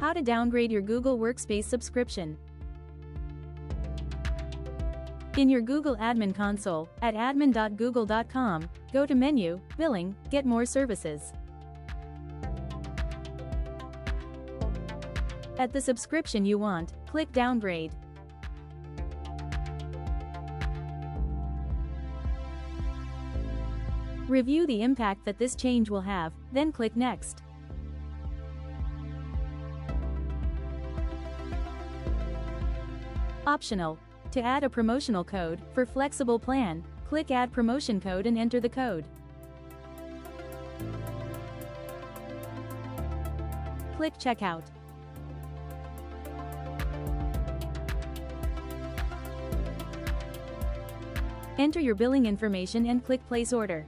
How to downgrade your Google Workspace subscription. In your Google Admin Console, at admin.google.com, go to Menu, Billing, Get More Services. At the subscription you want, click Downgrade. Review the impact that this change will have, then click Next. Optional. To add a promotional code, for flexible plan, click Add Promotion Code and enter the code. Click Checkout. Enter your billing information and click Place Order.